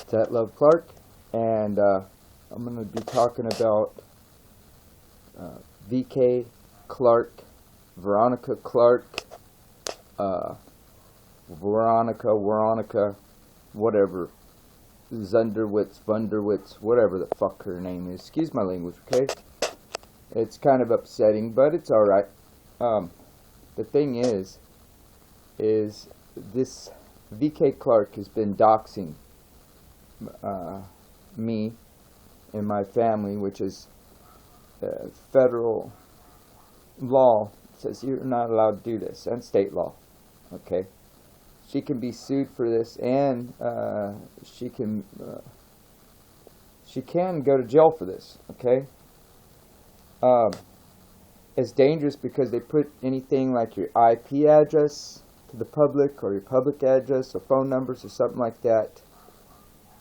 Tet Love Clark, and I'm going to be talking about VK Clark, Veronica Clark, Veronica, whatever, Wunderwitz, whatever the fuck her name is. Excuse my language, okay? It's kind of upsetting, but it's alright. The thing is this VK Clark has been doxing me and my family, which is federal law says you're not allowed to do this, and state law. Okay, she can be sued for this, and she can go to jail for this. Okay, it's dangerous because they put anything like your IP address to the public, or your public address, or phone numbers, or something like that,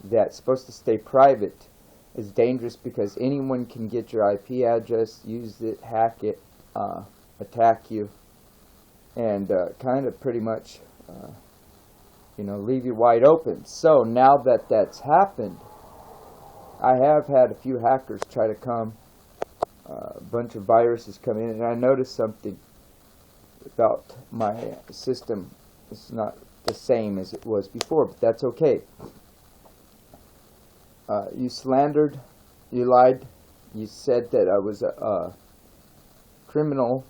that's supposed to stay private. Is dangerous because anyone can get your IP address, use it, hack it, attack you, and kind of pretty much, leave you wide open. So now that that's happened, I have had a few hackers try to come, a bunch of viruses come in, and I noticed something about my system. It's not the same as it was before, but that's okay. You slandered, you lied, you said that I was a criminal.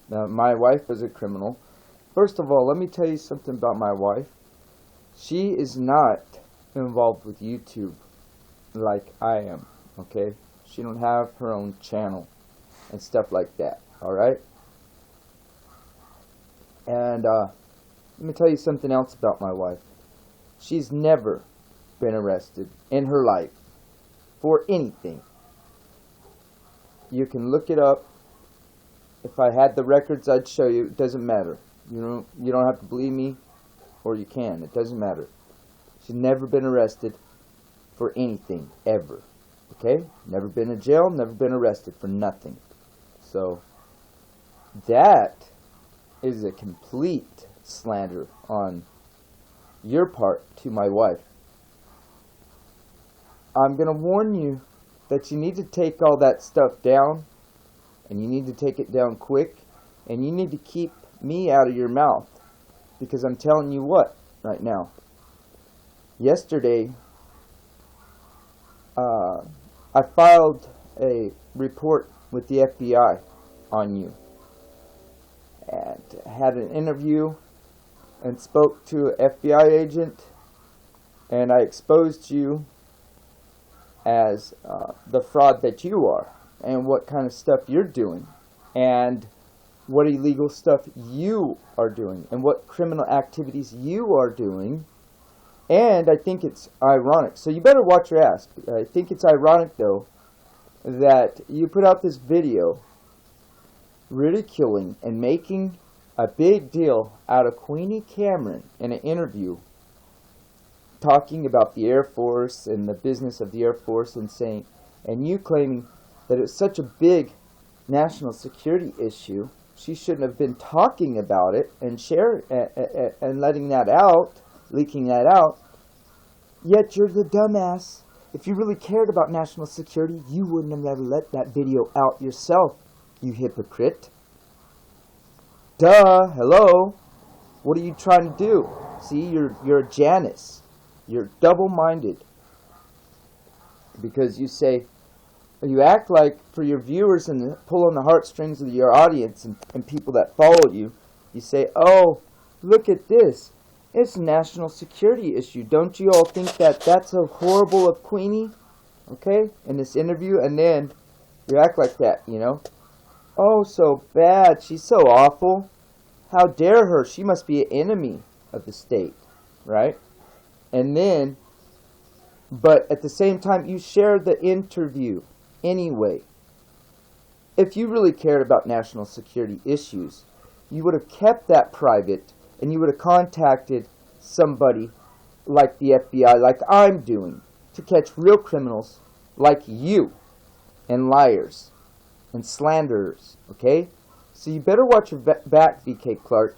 My wife was a criminal. First of all, let me tell you something about my wife. She is not involved with YouTube like I am, okay? She don't have her own channel and stuff like that, alright? And let me tell you something else about my wife. She's never been arrested in her life for anything. You can look it up. If I had the records, I'd show you. It doesn't matter. You don't have to believe me, or you can. It doesn't matter. She's never been arrested for anything, ever. Okay? Never been in jail, never been arrested for nothing. So, that is a complete slander on your part to my wife. I'm going to warn you that you need to take all that stuff down, and you need to take it down quick, and you need to keep me out of your mouth, because I'm telling you what right now. Yesterday, I filed a report with the FBI on you, and had an interview and spoke to an FBI agent, and I exposed you as the fraud that you are, and what kind of stuff you're doing, and what illegal stuff you are doing, and what criminal activities you are doing. And I think it's ironic, so you better watch your ass. I think it's ironic, though, that you put out this video ridiculing and making a big deal out of Queenie Cameron in an interview, talking about the Air Force and the business of the Air Force, and saying, and you claiming that it's such a big national security issue, she shouldn't have been talking about it and and letting that out, leaking that out. Yet you're the dumbass. If you really cared about national security, you wouldn't have ever let that video out yourself, you hypocrite. Duh, hello. What are you trying to do? See, you're a Janus. You're double-minded, because you act like, for your viewers and pull on the heartstrings of your audience and people that follow you, you say, oh, look at this. It's a national security issue. Don't you all think that that's so horrible of Queenie? Okay? In this interview, and then you act like that, Oh, so bad. She's so awful. How dare her? She must be an enemy of the state, right? And then, but at the same time, you share the interview anyway. If you really cared about national security issues, you would have kept that private, and you would have contacted somebody like the FBI, like I'm doing, to catch real criminals like you, and liars, and slanderers, okay? So you better watch your back, VK Clark.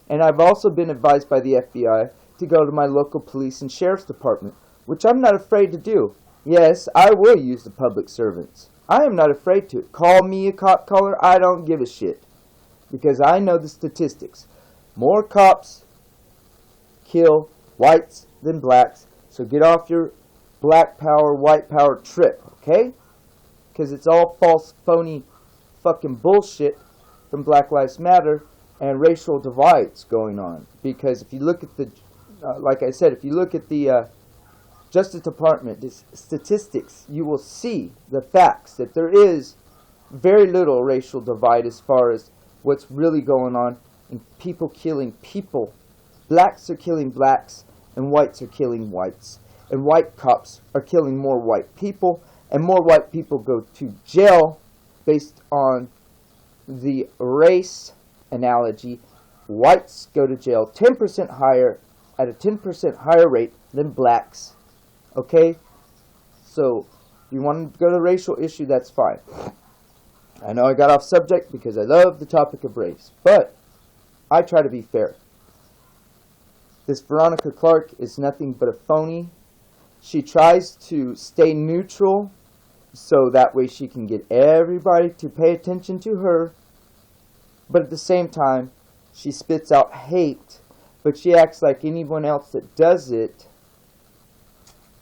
And I've also been advised by the FBI to go to my local police and sheriff's department, which I'm not afraid to do. Yes, I will use the public servants. I am not afraid to. Call me a cop caller, I don't give a shit. Because I know the statistics. More cops kill whites than blacks. So get off your black power, white power trip, okay? Because it's all false, phony, fucking bullshit from Black Lives Matter and racial divides going on. Because if you look at the, like I said, if you look at the Justice Department statistics, you will see the facts that there is very little racial divide as far as what's really going on and people killing people. Blacks are killing blacks and whites are killing whites. And white cops are killing more white people, and more white people go to jail based on the race analogy. Whites go to jail 10% higher, at a 10% higher rate than blacks. Okay? So, if you want to go to the racial issue, that's fine. I know I got off subject because I love the topic of race, but I try to be fair. This Veronica Clark is nothing but a phony. She tries to stay neutral so that way she can get everybody to pay attention to her. But at the same time, she spits out hate. But she acts like anyone else that does it.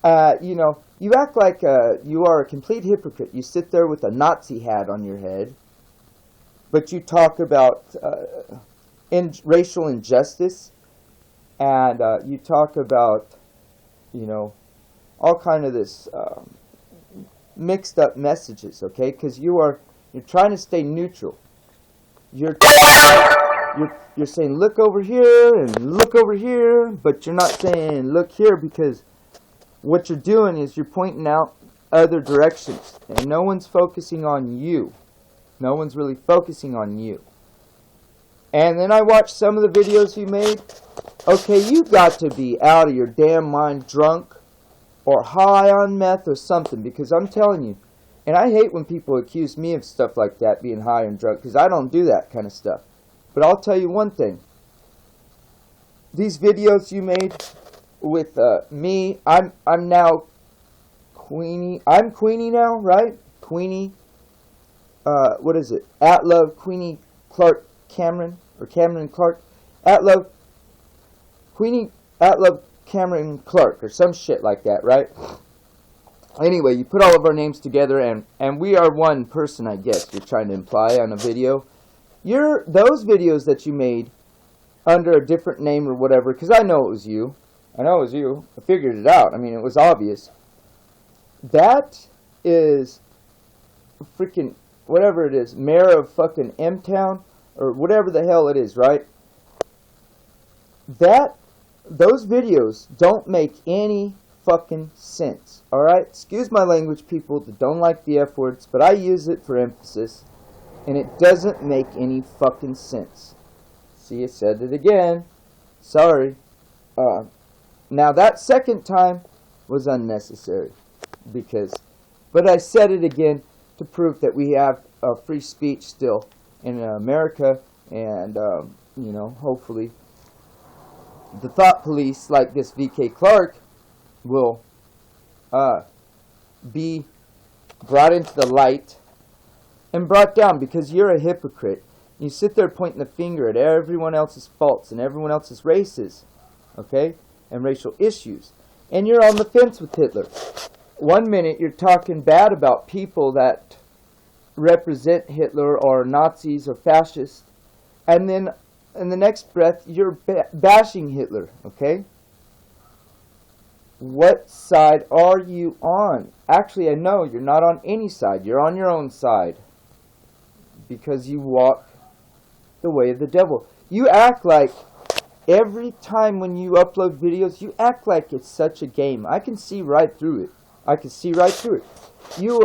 You act like you are a complete hypocrite. You sit there with a Nazi hat on your head. But you talk about racial injustice. And you talk about, all kind of this mixed up messages, okay? Because you're trying to stay neutral. You're saying look over here and look over here, but you're not saying look here, because what you're doing is you're pointing out other directions, and no one's focusing on you. No one's really focusing on you. And then I watched some of the videos you made. Okay, you got to be out of your damn mind, drunk or high on meth or something, because I'm telling you, and I hate when people accuse me of stuff like that, being high and drunk, because I don't do that kind of stuff. But I'll tell you one thing. These videos you made with me, I'm now Queenie. I'm Queenie now, right? Queenie. What is it? At Love Queenie Clark Cameron, or Cameron Clark. At Love Queenie, at Love Cameron Clark, or some shit like that, right? Anyway, you put all of our names together, and we are one person, I guess you're trying to imply on a video. Those videos that you made under a different name or whatever, because I know it was you. I know it was you. I figured it out. I mean, it was obvious. That is freaking, whatever it is, mayor of fucking M-Town, or whatever the hell it is, right? Those videos don't make any fucking sense, alright? Excuse my language, people that don't like the F words, but I use it for emphasis, and it doesn't make any fucking sense. See, I said it again. Sorry. Now that second time was unnecessary, but I said it again to prove that we have free speech still in America, and, hopefully the thought police like this VK Clark will be brought into the light and brought down, because you're a hypocrite. You sit there pointing the finger at everyone else's faults and everyone else's races, okay, and racial issues. And you're on the fence with Hitler. 1 minute you're talking bad about people that represent Hitler or Nazis or fascists, and then in the next breath you're bashing Hitler, okay? What side are you on? Actually, I know you're not on any side. You're on your own side, because you walk the way of the devil. You act like every time when you upload videos, you act like it's such a game. I can see right through it. I can see right through it.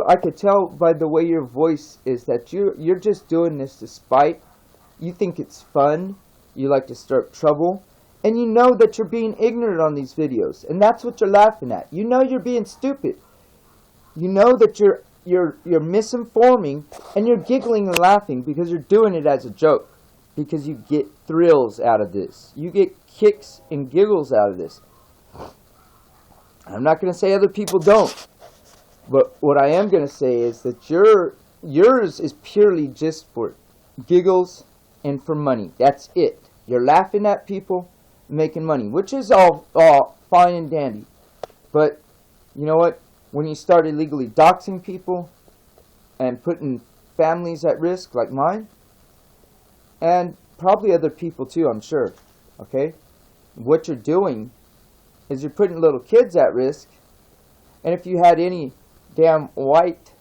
I could tell by the way your voice is that you're just doing this to spite. You think it's fun. You like to stir trouble. And you know that you're being ignorant on these videos. And that's what you're laughing at. You know you're being stupid. You know that you're misinforming, and you're giggling and laughing because you're doing it as a joke. Because you get thrills out of this. You get kicks and giggles out of this. I'm not going to say other people don't. But what I am going to say is that yours is purely just for giggles and for money. That's it. You're laughing at people, making money, which is all fine and dandy. But you know what? When you start illegally doxing people and putting families at risk like mine, and probably other people too, I'm sure, okay? What you're doing is you're putting little kids at risk, and if you had any damn white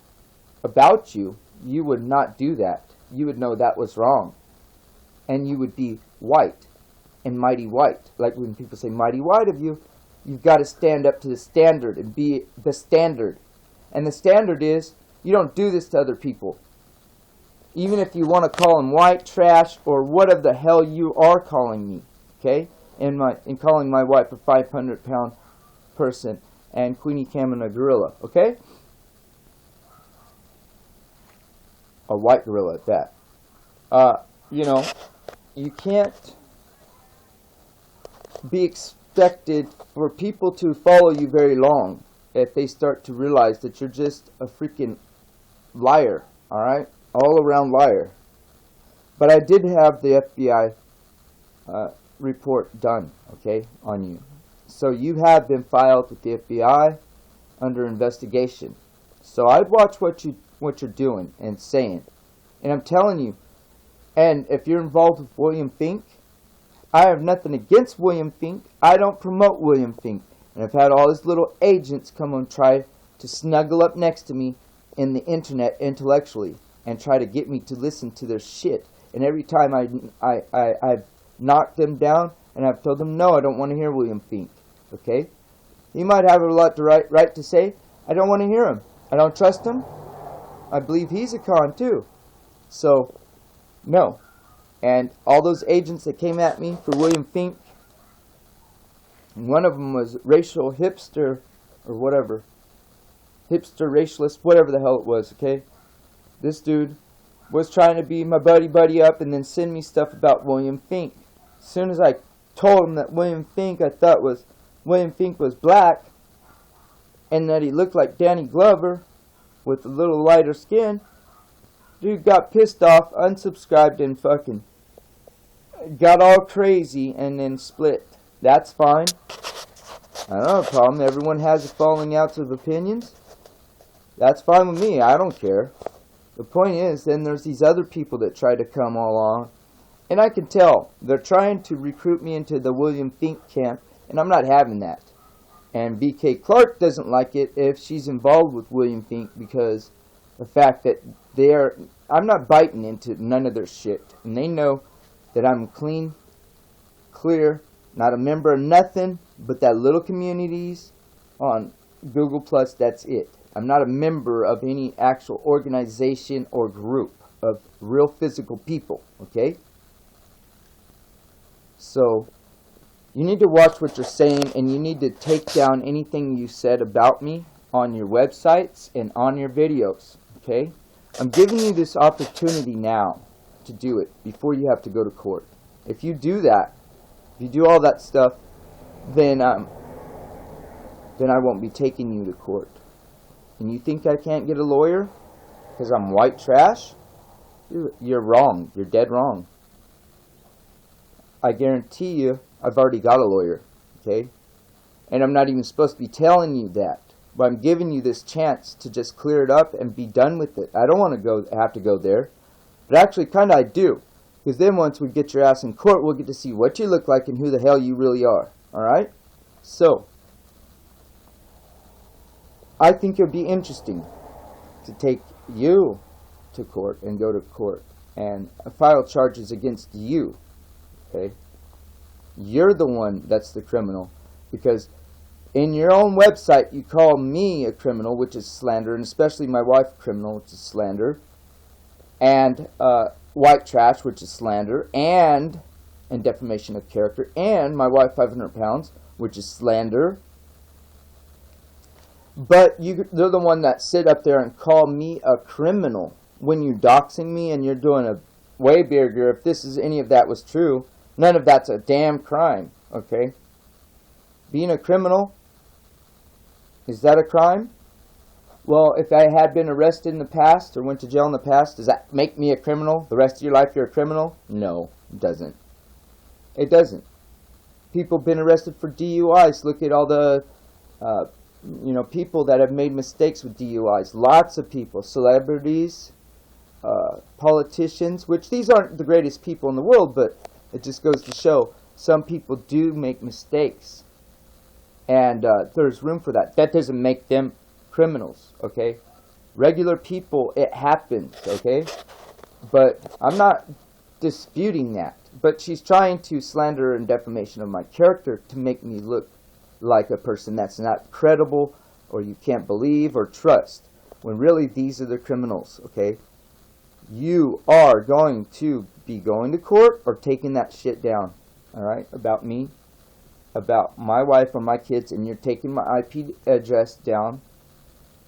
about you, you would not do that. You would know that was wrong. And you would be white and mighty white. Like when people say mighty white of you, you've got to stand up to the standard and be the standard. And the standard is you don't do this to other people. Even if you want to call them white trash or whatever the hell you are calling me, okay? In calling my wife a 500-pound person and Queenie Cam a gorilla, okay? A white gorilla at that. You know, you can't be expected for people to follow you very long if they start to realize that you're just a freaking liar, alright? All around liar. But I did have the FBI report done, okay, on you. So you have been filed with the FBI under investigation. So I'd watch what you're doing and saying. And I'm telling you, and if you're involved with William Fink, I have nothing against William Fink. I don't promote William Fink. And I've had all his little agents come and try to snuggle up next to me in the internet intellectually and try to get me to listen to their shit. And every time I've knocked them down and I've told them, no, I don't want to hear William Fink. Okay? He might have a lot to right to say. I don't want to hear him. I don't trust him. I believe he's a con too. So, no. And all those agents that came at me for William Fink, one of them was racial hipster or whatever. Hipster, racialist, whatever the hell it was, okay? This dude was trying to be my buddy up and then send me stuff about William Fink. As soon as I told him that William Fink was black and that he looked like Danny Glover with a little lighter skin, dude got pissed off, unsubscribed, and fucking got all crazy and then split. That's fine. I don't have a problem. Everyone has a falling out of opinions. That's fine with me. I don't care. The point is, then there's these other people that try to come along. And I can tell. They're trying to recruit me into the William Fink camp. And I'm not having that. And BK Clark doesn't like it if she's involved with William Fink because the fact that I'm not biting into none of their shit. And they know that I'm clean, clear, not a member of nothing but that little communities on Google+, that's it. I'm not a member of any actual organization or group of real physical people, okay? So, you need to watch what you're saying and you need to take down anything you said about me on your websites and on your videos, okay? I'm giving you this opportunity now to do it before you have to go to court. If you do that, if you do all that stuff, then I won't be taking you to court. And you think I can't get a lawyer because I'm white trash? You're wrong. You're dead wrong. I guarantee you I've already got a lawyer, okay? And I'm not even supposed to be telling you that. But I'm giving you this chance to just clear it up and be done with it. I don't want to have to go there. But actually, kind of I do. Because then once we get your ass in court, we'll get to see what you look like and who the hell you really are. Alright? So, I think it would be interesting to take you to court and go to court and file charges against you. Okay? You're the one that's the criminal. Because in your own website, you call me a criminal, which is slander, and especially my wife a criminal, which is slander, and white trash, which is slander, and defamation of character, and my wife 500 pounds, which is slander. But they're the one that sit up there and call me a criminal when you're doxing me and you're doing a way bigger. If any of that was true, none of that's a damn crime, okay? Being a criminal Is that a crime? Well, if I had been arrested in the past or went to jail in the past, does that make me a criminal? The rest of your life you're a criminal? No, it doesn't. It doesn't. People have been arrested for DUIs. Look at all the people that have made mistakes with DUIs. Lots of people. Celebrities, politicians, which these aren't the greatest people in the world, but it just goes to show some people do make mistakes. And there's room for that. That doesn't make them criminals, okay? Regular people, it happens, okay? But I'm not disputing that. But she's trying to slander and defamation of my character to make me look like a person that's not credible or you can't believe or trust, when really these are the criminals, okay? You are going to be going to court or taking that shit down, all right, about me, about my wife or my kids, and you're taking my IP address down.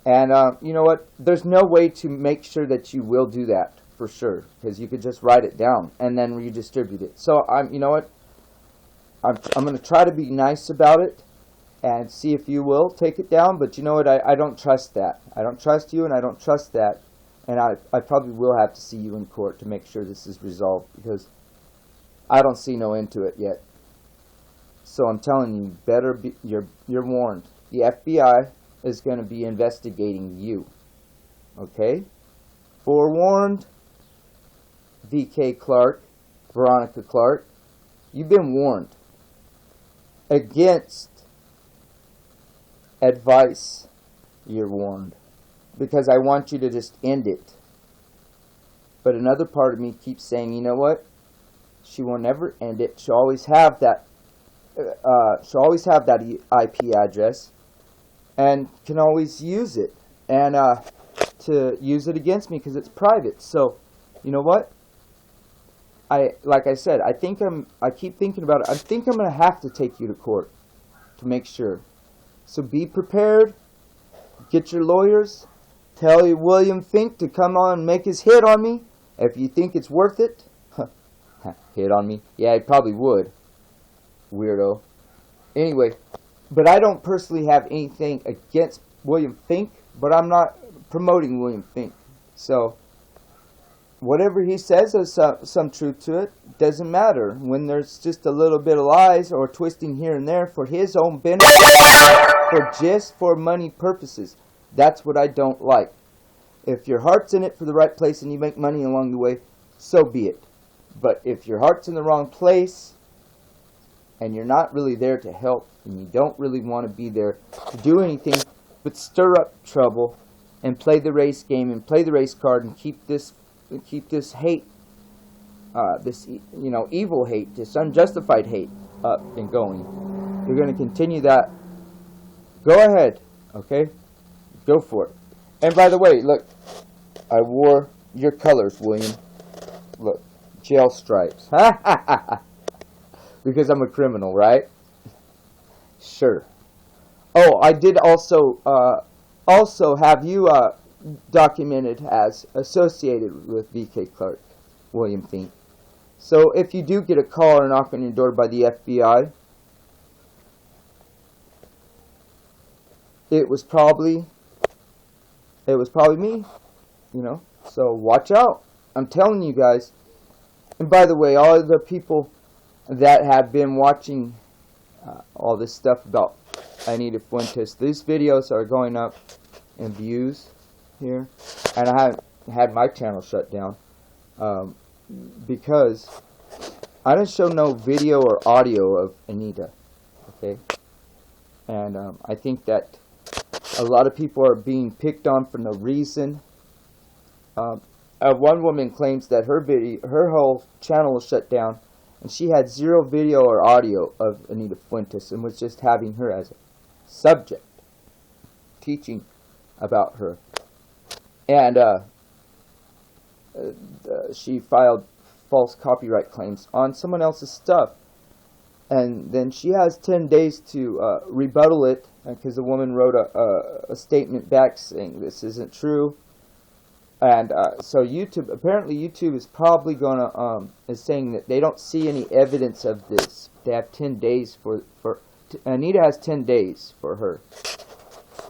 And you know what? There's no way to make sure that you will do that for sure, because you could just write it down and then redistribute it. So you know what? I'm going to try to be nice about it and see if you will take it down. But you know what? I don't trust that. I don't trust you, and I don't trust that. And I probably will have to see you in court to make sure this is resolved, because I don't see no end to it yet. So I'm telling you, better be, you're warned. The FBI is going to be investigating you. Okay? Forewarned, VK Clark, Veronica Clark, you've been warned. Against advice, you're warned. Because I want you to just end it. But another part of me keeps saying, you know what? She will never end it. She'll always have that. IP address, and can always use it, and to use it against me because it's private. So, you know what? Like I said, I keep thinking about it. I think I'm gonna have to take you to court to make sure. So be prepared. Get your lawyers. Tell William Fink to come on and make his hit on me if you think it's worth it. Hit on me? Yeah, he probably would. Weirdo. Anyway, but I don't personally have anything against William Fink, but I'm not promoting William Fink. So, whatever he says, there's some truth to it. Doesn't matter. When there's just a little bit of lies or twisting here and there for his own benefit, for money purposes. That's what I don't like. If your heart's in it for the right place and you make money along the way, so be it. But if your heart's in the wrong place and you're not really there to help and you don't really want to be there to do anything but stir up trouble and play the race game and play the race card and keep this hate, this evil hate, this unjustified hate up and going, you're going to continue that. Go ahead, okay? Go for it. And by the way, look, I wore your colors, William. Look, jail stripes. Because I'm a criminal, right? Sure. Oh, I did also have you documented as associated with VK Clark, William Fink. So if you do get a call or knock on your door by the FBI, it was probably me, so watch out. I'm telling you guys. And by the way, all of the people that have been watching all this stuff about Anita Fuentes, these videos are going up in views here, and I haven't had my channel shut down because I don't show no video or audio of Anita, okay? And I think that a lot of people are being picked on for no reason. One woman claims that her whole channel was shut down, and she had zero video or audio of Anita Fuentes and was just having her as a subject, teaching about her. And she filed false copyright claims on someone else's stuff. And then she has 10 days to rebuttal it, because the woman wrote a statement back saying this isn't true. And so apparently YouTube is probably gonna is saying that they don't see any evidence of this. They have 10 days for Anita has 10 days for her.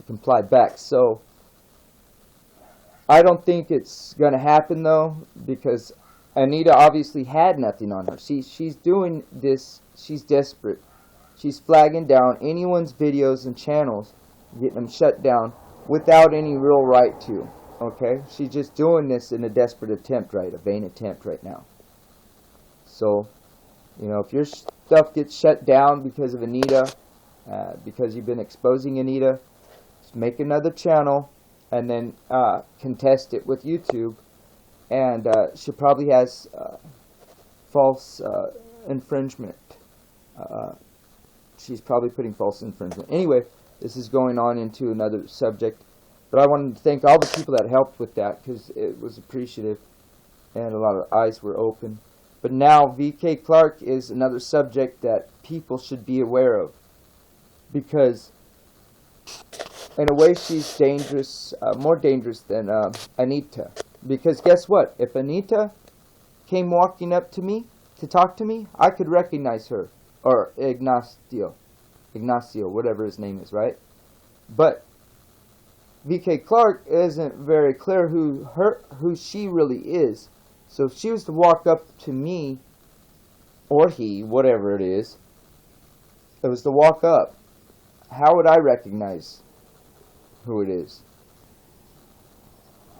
to comply back. So I don't think it's going to happen, though, because Anita obviously had nothing on her. She's doing this. She's desperate. She's flagging down anyone's videos and channels, getting them shut down without any real right to. Okay? She's just doing this in a desperate attempt, right? A vain attempt right now. So, you know, if your stuff gets shut down because of Anita, because you've been exposing Anita, just make another channel and then contest it with YouTube. And she probably has false infringement. She's probably putting false infringement. Anyway, this is going on into another subject. But I wanted to thank all the people that helped with that, because it was appreciative and a lot of eyes were open. But now VK Clark is another subject that people should be aware of, because in a way she's dangerous, more dangerous than Anita. Because guess what? If Anita came walking up to me to talk to me, I could recognize her. Or Ignacio, whatever his name is, right? But VK Clark isn't very clear who she really is. So if she was to walk up to me, or he, whatever it was to walk up, how would I recognize who it is?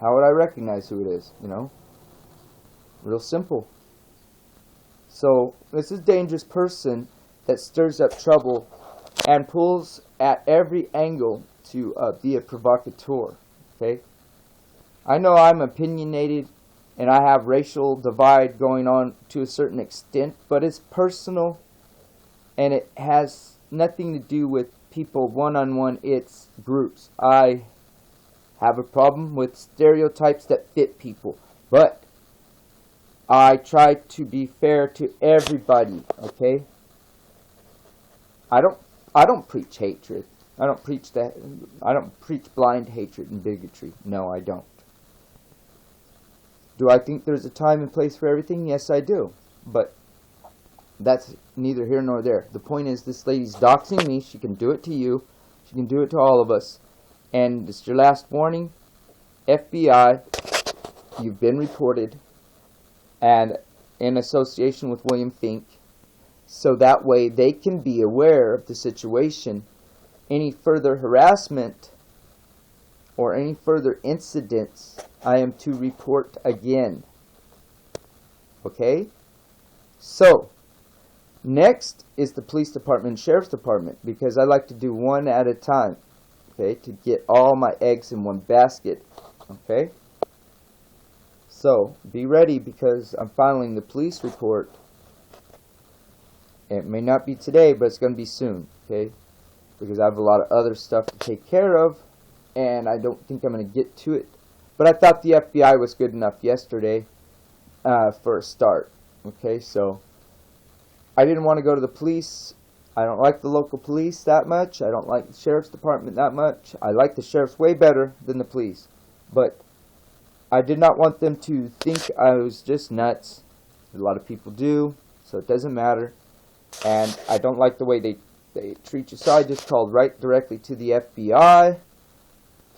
How would I recognize who it is, you know? Real simple. So, this is a dangerous person that stirs up trouble and pulls at every angle to be a provocateur, okay? I know I'm opinionated and I have racial divide going on to a certain extent, but it's personal and it has nothing to do with people one-on-one, it's groups. I have a problem with stereotypes that fit people, but I try to be fair to everybody, okay? I don't preach hatred. I don't preach blind hatred and bigotry. No, I don't. Do I think there's a time and place for everything? Yes, I do. But that's neither here nor there. The point is, this lady's doxing me. She can do it to you. She can do it to all of us. And it's your last warning. FBI, you've been reported. And in association with William Fink. So that way they can be aware of the situation. Any further harassment or any further incidents, I am to report again. Okay? So, next is the police department and sheriff's department, because I like to do one at a time. Okay? To get all my eggs in one basket. Okay? So, be ready, because I'm filing the police report. It may not be today, but it's going to be soon. Okay? Because I have a lot of other stuff to take care of, and I don't think I'm going to get to it. But I thought the FBI was good enough yesterday for a start. Okay, so I didn't want to go to the police. I don't like the local police that much. I don't like the sheriff's department that much. I like the sheriff's way better than the police. But I did not want them to think I was just nuts. A lot of people do, so it doesn't matter. And I don't like the way they treat you. So I just called right directly to the FBI.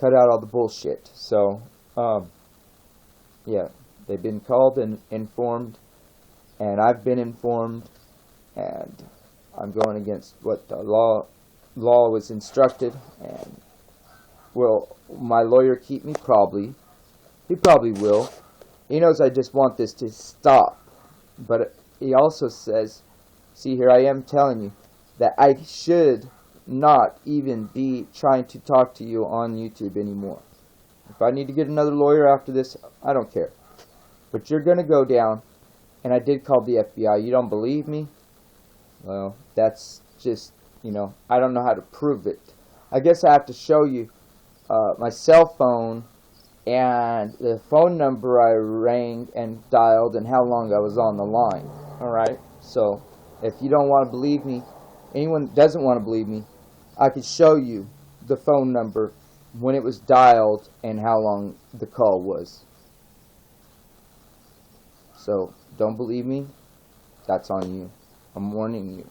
Cut out all the bullshit. So, yeah, they've been called and informed, and I've been informed, and I'm going against what the law was instructed. And will my lawyer keep me? Probably. He probably will. He knows I just want this to stop. But he also says, see, here I am telling you that I should not even be trying to talk to you on YouTube anymore. If I need to get another lawyer after this, I don't care. But you're going to go down, and I did call the FBI. You don't believe me? Well, that's just, you know, I don't know how to prove it. I guess I have to show you my cell phone and the phone number I rang and dialed and how long I was on the line. Alright? So, if you don't want to believe me, anyone that doesn't want to believe me, I could show you the phone number, when it was dialed, and how long the call was. So, don't believe me? That's on you. I'm warning you.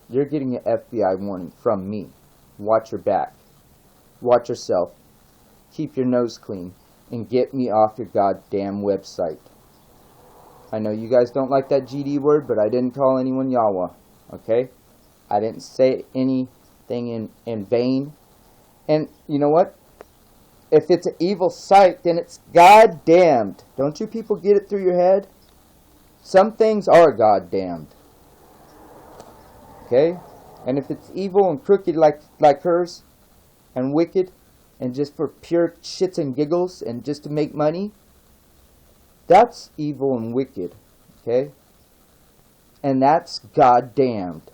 You're getting an FBI warning from me. Watch your back. watch yourself. Keep your nose clean. And get me off your goddamn website. I know you guys don't like that GD word, but I didn't call anyone Yawa. Okay? I didn't say anything in vain. And you know what? If it's an evil site, then it's goddamned. Don't you people get it through your head? Some things are goddamned. Okay? And if it's evil and crooked like hers, and wicked, and just for pure shits and giggles, and just to make money, that's evil and wicked. Okay? And that's goddamned.